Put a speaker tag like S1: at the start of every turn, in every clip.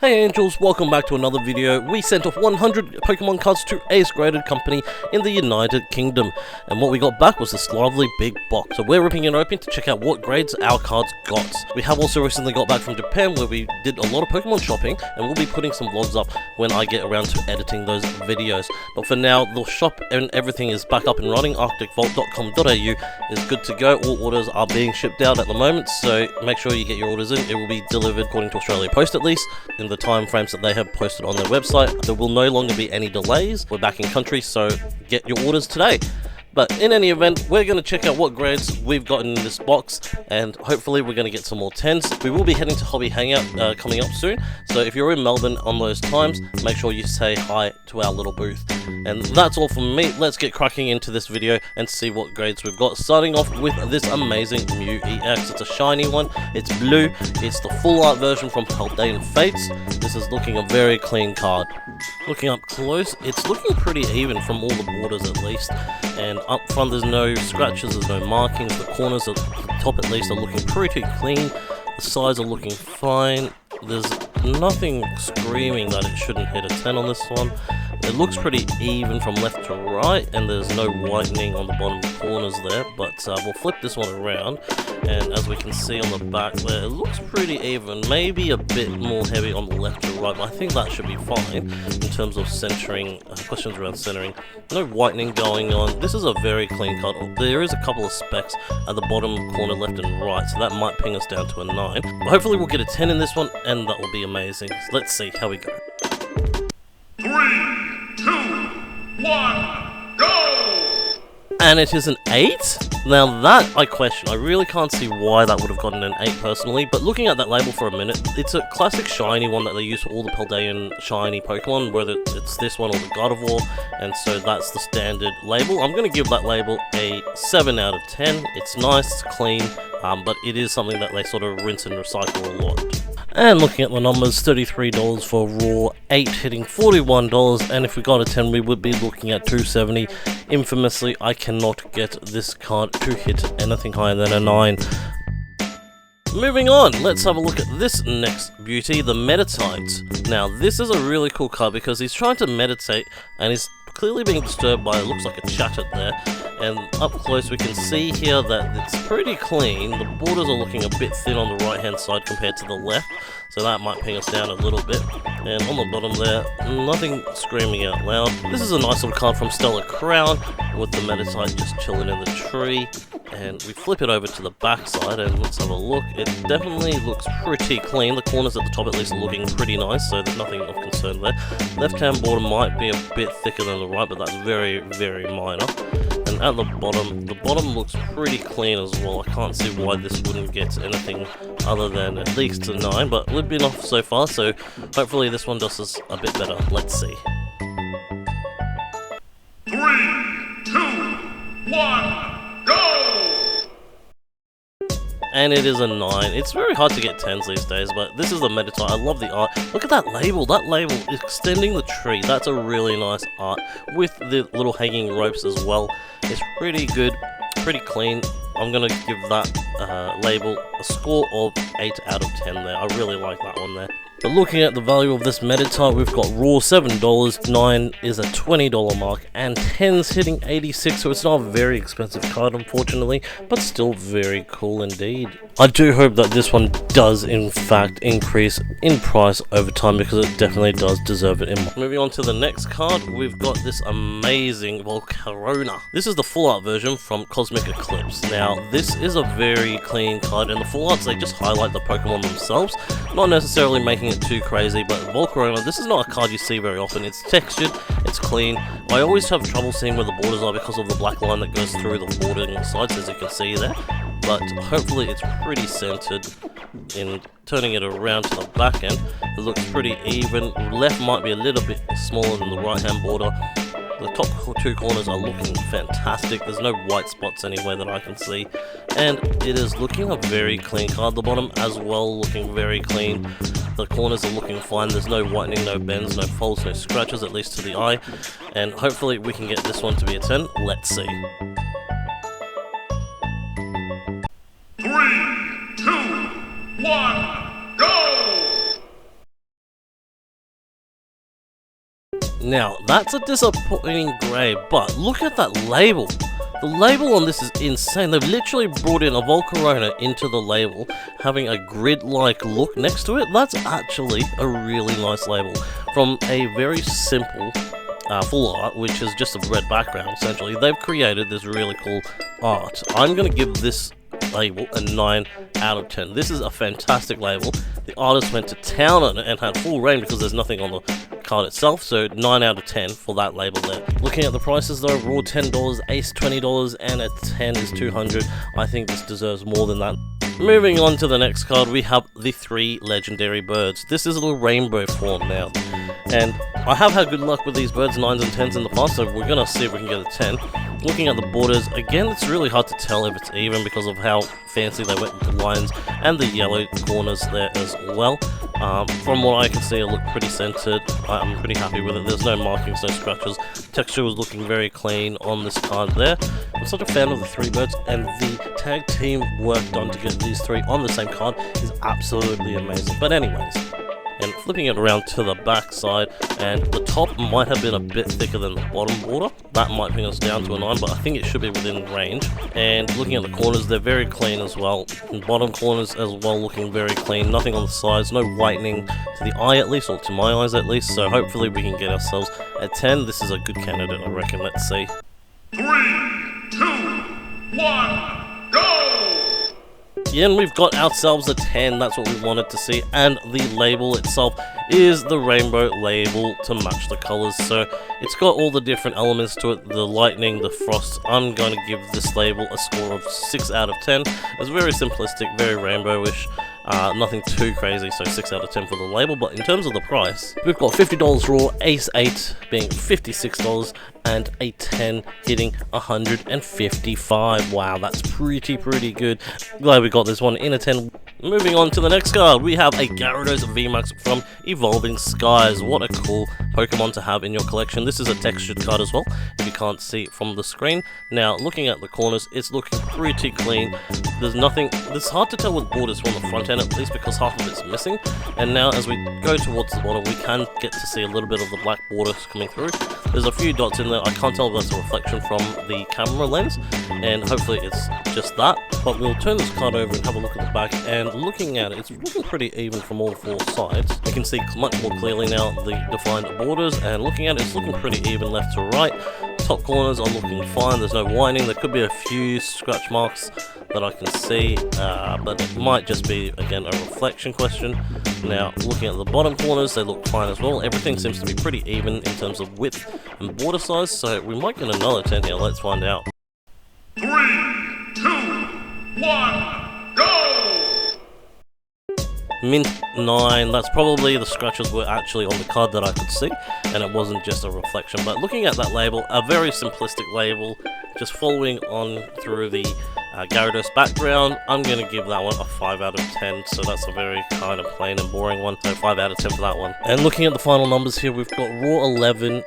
S1: Hey Angels, welcome back to another video. We sent off 100 Pokemon cards to Ace Graded Company in the United Kingdom, and what we got back was this lovely big box. So we're ripping it open to check out what grades our cards got. We have also recently got back from Japan where we did a lot of Pokemon shopping, and we'll be putting some vlogs up when I get around to editing those videos. But for now, the shop and everything is back up and running. arcticvault.com.au is good to go. All orders are being shipped out at the moment, so make sure you get your orders in. It will be delivered according to Australia Post at least, in the time frames that they have posted on their website. There will no longer be any delays. We're back in country, so get your orders today. But in any event, we're going to check out what grades we've got in this box, and hopefully we're going to get some more 10s. We will be heading to Hobby Hangout coming up soon, so if you're in Melbourne on those times, make sure you say hi to our little booth. And that's all from me. Let's get cracking into this video and see what grades we've got. Starting off with this amazing Mew EX. It's a shiny one, it's blue, it's the full art version from Paldean Fates. This is looking a very clean card. Looking up close, it's looking pretty even from all the borders at least, and up front there's no scratches, there's no markings. The corners at the top at least are looking pretty clean. The sides are looking fine. There's nothing screaming that it shouldn't hit a 10 on this one. It looks pretty even from left to right, and there's no whitening on the bottom corners there, but we'll flip this one around, and as we can see on the back there, it looks pretty even, maybe a bit more heavy on the left to right, but I think that should be fine in terms of centering, questions around centering. No whitening going on. This is a very clean card. There is a couple of specks at the bottom corner left and right, so that might ping us down to a 9, but hopefully we'll get a 10 in this one, and that will be amazing. So let's see how we go.
S2: 3, 2, 1, go!
S1: And it is an 8? Now that I question. I really can't see why that would have gotten an 8 personally, but looking at that label for a minute, it's a classic shiny one that they use for all the Paldean shiny Pokemon, whether it's this one or the Gardevoir, and so that's the standard label. I'm going to give that label a 7 out of 10. It's nice, it's clean, but it is something that they sort of rinse and recycle a lot. And looking at the numbers, $33 for raw, 8 hitting $41, and if we got a 10 we would be looking at $270. Infamously, I cannot get this card to hit anything higher than a 9. Moving on, let's have a look at this next beauty, the Minitoys. Now this is a really cool card because he's trying to meditate and he's clearly being disturbed by, it looks like a chatter there, and up close we can see here that it's pretty clean. The borders are looking a bit thin on the right hand side compared to the left, so that might ping us down a little bit. And on the bottom there, nothing screaming out loud. This is a nice little card from Stellar Crown with the Minitoys just chilling in the tree. And we flip it over to the back side and let's have a look. It definitely looks pretty clean. The corners at the top at least are looking pretty nice, so there's nothing of concern there. Left hand border might be a bit thicker than the right, but that's very, very minor. And at the bottom looks pretty clean as well. I can't see why this wouldn't get anything other than at least a 9, but we've been off so far, so hopefully this one does us a bit better. Let's see.
S2: 3, 2, 1, go!
S1: And it is a 9. It's very hard to get 10s these days, but this is the Minitoy. I love the art. Look at that label. That label extending the tree. That's a really nice art with the little hanging ropes as well. It's pretty good, pretty clean. I'm going to give that label a score of 8 out of 10 there. I really like that one there. But looking at the value of this Minitoy, we've got raw $7, 9 is a $20 mark, and 10's hitting 86, so it's not a very expensive card unfortunately, but still very cool indeed. I do hope that this one does in fact increase in price over time because it definitely does deserve it. Moving on to the next card, we've got this amazing Volcarona. This is the full art version from Cosmic Eclipse. Now this is a very clean card, and the full arts, they just highlight the Pokemon themselves, not necessarily making it too crazy, but Volcarona, this is not a card you see very often. It's textured, it's clean. I always have trouble seeing where the borders are because of the black line that goes through the bordering sides, as you can see there, but hopefully it's pretty centered. In turning it around to the back end, it looks pretty even. Left might be a little bit smaller than the right hand border. The top 2 corners are looking fantastic. There's no white spots anywhere that I can see, and it is looking a very clean card. The bottom as well looking very clean. The corners are looking fine. There's no whitening, no bends, no folds, no scratches, at least to the eye, and hopefully we can get this one to be a 10. Let's see.
S2: 3, 2, 1, go!
S1: Now, that's a disappointing grade, but look at that label. The label on this is insane. They've literally brought in a Volcarona into the label, having a grid-like look next to it. That's actually a really nice label. From a very simple full art, which is just a red background, essentially, they've created this really cool art. I'm going to give this label a 9 out of 10. This is a fantastic label. The artist went to town on it and had full reign because there's nothing on the card itself, so 9 out of 10 for that label there. Looking at the prices though, raw $10, ace $20, and a 10 is $200. I think this deserves more than that. Moving on to the next card, we have the 3 legendary birds. This is a little rainbow form now, and I have had good luck with these birds, 9s and 10s in the past, so we're gonna see if we can get a 10. Looking at the borders, again, it's really hard to tell if it's even because of how fancy they went with the lines and the yellow corners there as well. From what I can see, it looked pretty centered. I'm pretty happy with it. There's no markings, no scratches. Texture was looking very clean on this card there. I'm such a fan of the 3 birds, and the tag team work done to get these 3 on the same card is absolutely amazing. But anyways, and flipping it around to the back side, and the top might have been a bit thicker than the bottom border. That might bring us down to a 9, but I think it should be within range. And looking at the corners, they're very clean as well. And bottom corners as well looking very clean. Nothing on the sides, no whitening to the eye at least, or to my eyes at least. So hopefully we can get ourselves a 10. This is a good candidate, I reckon. Let's see.
S2: 3, 2, 1, go!
S1: Yeah, and we've got ourselves a 10, that's what we wanted to see, and the label itself is the rainbow label to match the colors, so it's got all the different elements to it, the lightning, the frost. I'm going to give this label a score of 6 out of 10. It's very simplistic, very rainbowish, nothing too crazy, so 6 out of 10 for the label. But in terms of the price, we've got $50 raw, ace 8 being $56, and a 10 hitting $155. Wow, that's pretty good. Glad we got this one in a 10. Moving on to the next card, we have a Gyarados VMAX from Evolving Skies. What a cool Pokemon to have in your collection. This is a textured card as well, if you can't see it from the screen. Now, looking at the corners, it's looking pretty clean. There's nothing, it's hard to tell with borders from the front end at least because half of it's missing. And now as we go towards the bottom, we can get to see a little bit of the black borders coming through. There's a few dots in there. I can't tell if that's a reflection from the camera lens, and hopefully it's just that. But we'll turn this card over and have a look at the back, and looking at it, it's looking pretty even from all 4 sides. You can see much more clearly now the defined borders, and looking at it, it's looking pretty even left to right. Top corners are looking fine, there's no whining. There could be a few scratch marks that I can see, but it might just be, again, a reflection question. Now, looking at the bottom corners, they look fine as well. Everything seems to be pretty even in terms of width and border size, so we might get another 10 here. Let's find out.
S2: 3, 2, 1, go!
S1: Mint 9, that's probably the scratches were actually on the card that I could see, and it wasn't just a reflection. But looking at that label, a very simplistic label, just following on through the Gyarados background, I'm going to give that one a 5 out of 10, so that's a very kind of plain and boring one, so 5 out of 10 for that one. And looking at the final numbers here, we've got raw $11,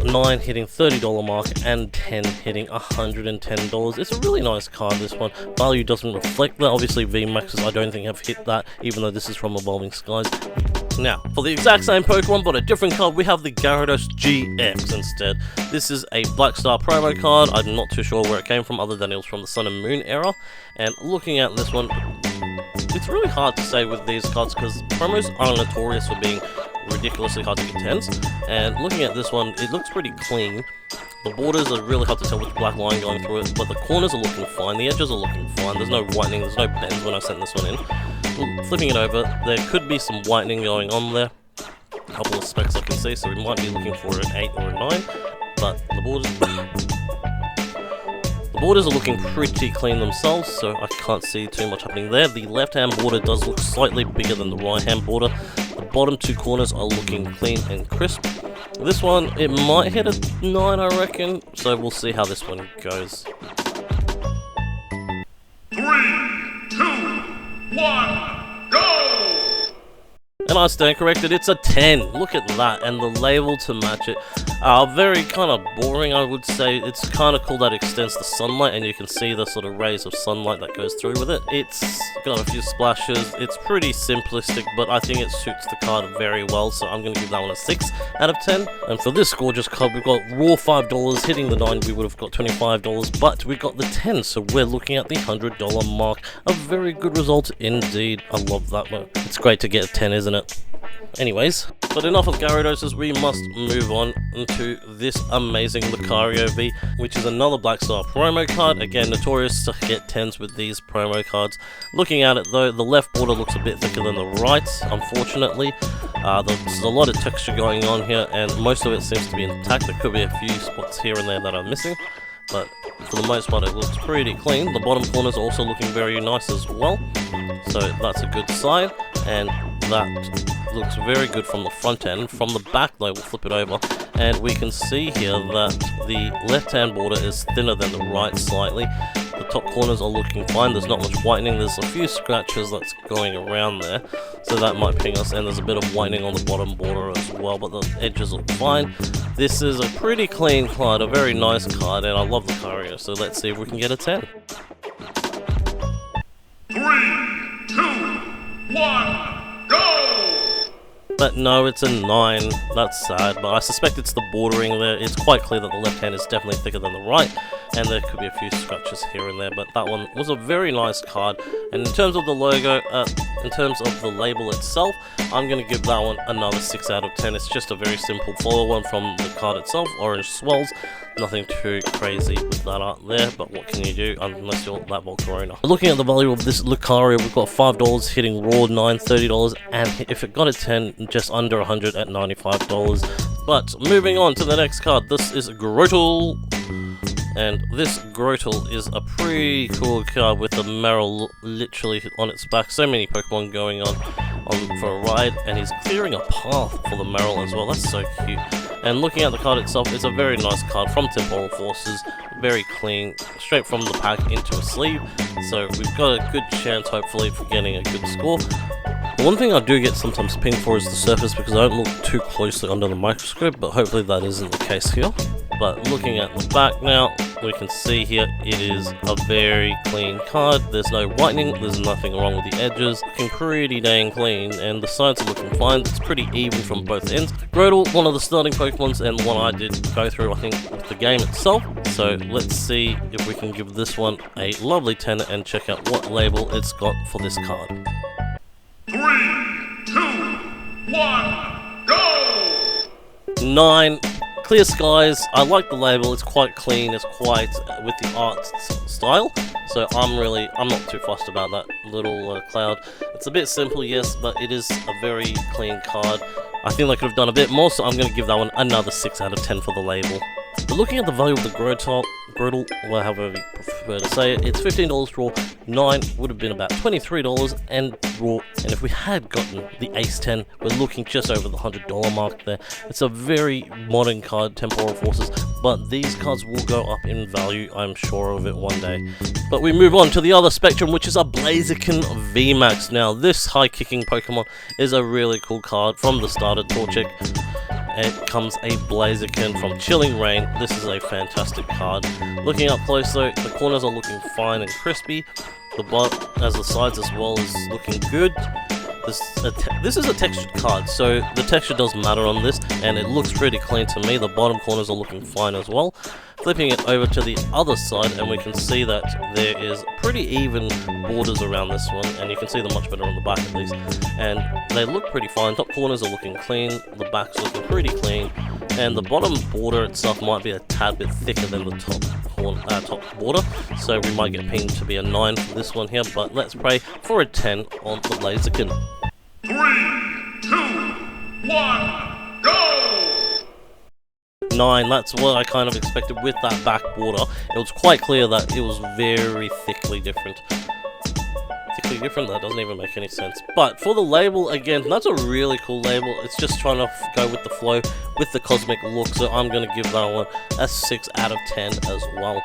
S1: 9 hitting $30 mark, and 10 hitting $110. It's a really nice card, this one. Value doesn't reflect that. Obviously VMAXs I don't think have hit that, even though this is from Evolving Skies. Now, for the exact same Pokemon but a different card, we have the Gyarados GX instead. This is a Black Star promo card. I'm not too sure where it came from other than it was from the Sun and Moon era. And looking at this one, it's really hard to say with these cards because promos are notorious for being ridiculously hard to get 10s. And looking at this one, it looks pretty clean. The borders are really hard to tell with black line going through it, but the corners are looking fine, the edges are looking fine, there's no whitening, there's no bends when I sent this one in. Flipping it over, there could be some whitening going on there, a couple of specks I can see, so we might be looking for an 8 or a 9, but the borders are looking pretty clean themselves, so I can't see too much happening there. The left-hand border does look slightly bigger than the right-hand border. The bottom 2 corners are looking clean and crisp. This one, it might hit a 9, I reckon, so we'll see how this one goes.
S2: 3, 2, 1, go!
S1: And I stand corrected, it's a 10. Look at that, and the label to match it. Very kind of boring, I would say. It's kind of cool that it extends the sunlight, and you can see the sort of rays of sunlight that goes through with it. It's got a few splashes. It's pretty simplistic, but I think it suits the card very well, so I'm going to give that one a 6 out of 10. And for this gorgeous card, we've got raw $5. Hitting the 9, we would have got $25, but we got the 10, so we're looking at the $100 mark. A very good result indeed. I love that one. It's great to get a 10, isn't it? Anyways, but enough of Gyarados, we must move on into this amazing Lucario V, which is another Black Star promo card. Again, notorious to get 10s with these promo cards. Looking at it though, the left border looks a bit thicker than the right, unfortunately. There's a lot of texture going on here, and most of it seems to be intact. There could be a few spots here and there that are missing, but for the most part it looks pretty clean. The bottom corners are also looking very nice as well, so that's a good sign, and that looks very good from the front end. From the back though, we'll flip it over, and we can see here that the left hand border is thinner than the right slightly. The top corners are looking fine, there's not much whitening, there's a few scratches that's going around there, so that might ping us, and there's a bit of whitening on the bottom border as well, but the edges look fine. This is a pretty clean card, a very nice card, and I love the Lucario, so let's see if we can get a 10.
S2: 3, 2, 1, go!
S1: But no, it's a 9. That's sad, but I suspect it's the bordering there. It's quite clear that the left hand is definitely thicker than the right, and there could be a few scratches here and there, but that one was a very nice card. And in terms of the logo, in terms of the label itself, I'm going to give that one another 6 out of 10. It's just a very simple follow-on from the card itself, orange swells. Nothing too crazy with that art there, but what can you do unless you're that Volcarona. Looking at the value of this Lucario, we've got $5 hitting raw, $9, $30, and if it got a 10, just under 100 at $95. But moving on to the next card, this is Grotle. And this Grotle is a pretty cool card with the Meryl literally on its back. So many Pokemon going on for a ride, and he's clearing a path for the Meryl as well. That's so cute. And looking at the card itself, it's a very nice card from Temporal Forces. Very clean, straight from the pack into a sleeve. So we've got a good chance, hopefully, for getting a good score. One thing I do get sometimes pinged for is the surface, because I don't look too closely under the microscope, but hopefully that isn't the case here. But looking at the back now, we can see here it is a very clean card. There's no whitening, there's nothing wrong with the edges. Looking pretty dang clean, and the sides are looking fine. It's pretty even from both ends. Grotle, one of the starting Pokemons, and one I did go through, I think, with the game itself. So let's see if we can give this one a lovely 10 and check out what label it's got for this card.
S2: 3, 2, 1, go!
S1: 9. Clear skies. I like the label, it's quite clean, it's quite with the art style, so I'm not too fussed about that little cloud. It's a bit simple, yes, but it is a very clean card. I think they could have done a bit more, so I'm going to give that one another 6 out of 10 for the label. But looking at the value of the Grotle, well, however you prefer to say it, it's $15 raw, 9 would have been about $23 and raw, and if we had gotten the Ace 10, we're looking just over the $100 mark there. It's a very modern card, Temporal Forces, but these cards will go up in value, I'm sure of it one day. But we move on to the other spectrum, which is a Blaziken VMAX. Now, this high-kicking Pokemon is a really cool card from the starter Torchic. It comes a Blaziken from Chilling Reign. This is a fantastic card. Looking up close though, the corners are looking fine and crispy. The butt, as the sides as well, is looking good. This is a textured card, so the texture does matter on this, and it looks pretty clean to me. The bottom corners are looking fine as well. Flipping it over to the other side, and we can see that there is pretty even borders around this one, and you can see them much better on the back at least. And they look pretty fine. Top corners are looking clean, the back's looking pretty clean, and the bottom border itself might be a tad bit thicker than the top border, so we might get pinged to be a 9 for this one here, but let's pray for a 10 on the Blaziken.
S2: 3, 2, 1, go!
S1: 9, that's what I kind of expected with that back border. It was quite clear that it was very thickly different. Thickly different? That doesn't even make any sense. But for the label, again, that's a really cool label. It's just trying to go with the flow, with the cosmic look, so I'm going to give that one a 6 out of 10 as well.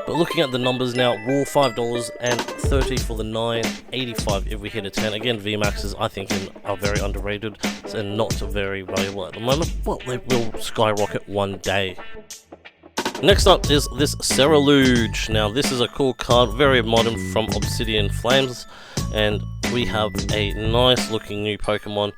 S1: But looking at the numbers now, raw $5 and 30 for the 9, 85 if we hit a 10. Again, VMAXs I think are very underrated and not very valuable at the moment. Well, they will skyrocket one day. Next up is this Cerulean. Now this is a cool card, very modern, from Obsidian Flames, and we have a nice looking new Pokemon.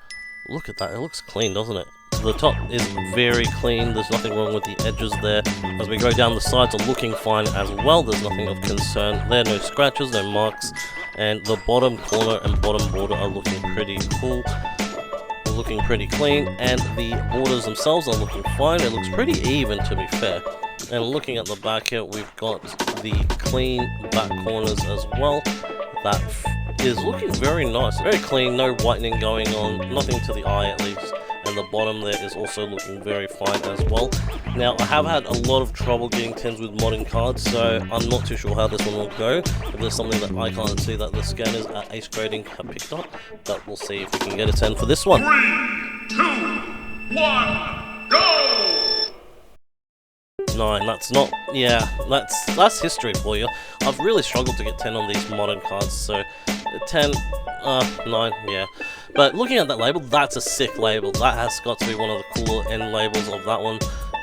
S1: Look at that, it looks clean, doesn't it? The top is very clean, there's nothing wrong with the edges there. As we go down, the sides are looking fine as well, there's nothing of concern there, no scratches, no marks, and the bottom corner and bottom border are looking pretty cool, looking pretty clean, and the borders themselves are looking fine. It looks pretty even, to be fair. And looking at the back here, we've got the clean back corners as well. That is looking very nice, very clean, no whitening going on, nothing to the eye at least. And the bottom there is also looking very fine as well. Now, I have had a lot of trouble getting 10s with modern cards, so I'm not too sure how this one will go. If there's something that I can't see that the scanners at Ace Grading have picked up, but we'll see if we can get a 10 for this one.
S2: 3, 2, 1, go!
S1: 9, that's not, yeah, that's history for you. I've really struggled to get 10 on these modern cards, so 10, 9, yeah. But looking at that label, that's a sick label. That has got to be one of the cooler end labels of that one.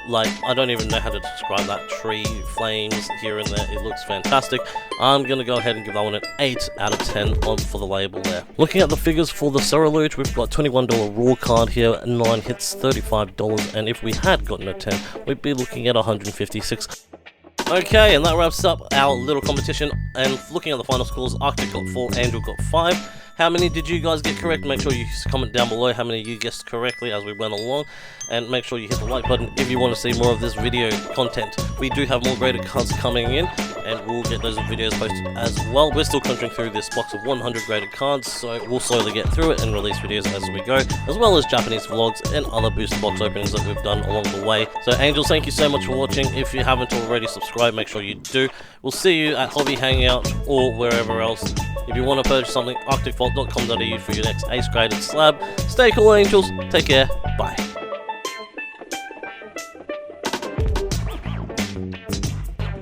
S1: Like, I don't even know how to describe that. Tree, flames, here and there, it looks fantastic. I'm going to go ahead and give that one an 8 out of 10 for the label there. Looking at the figures for the Cerulean, we've got $21 raw card here, 9 hits, $35, and if we had gotten a 10, we'd be looking at $156. Okay, and that wraps up our little competition, and looking at the final scores, Arctic got 4, Angel got 5. How many did you guys get correct? Make sure you comment down below how many you guessed correctly as we went along, and make sure you hit the like button if you want to see more of this video content. We do have more graded cards coming in, and we'll get those videos posted as well. We're still crunching through this box of 100 graded cards, so we'll slowly get through it and release videos as we go, as well as Japanese vlogs and other booster box openings that we've done along the way. So Angels, thank you so much for watching. If you haven't already subscribed, make sure you do. We'll see you at Hobby Hangout or wherever else. If you want to purchase something, arcticvault.com.au for your next ace graded slab. Stay cool, Angels. Take care. Bye.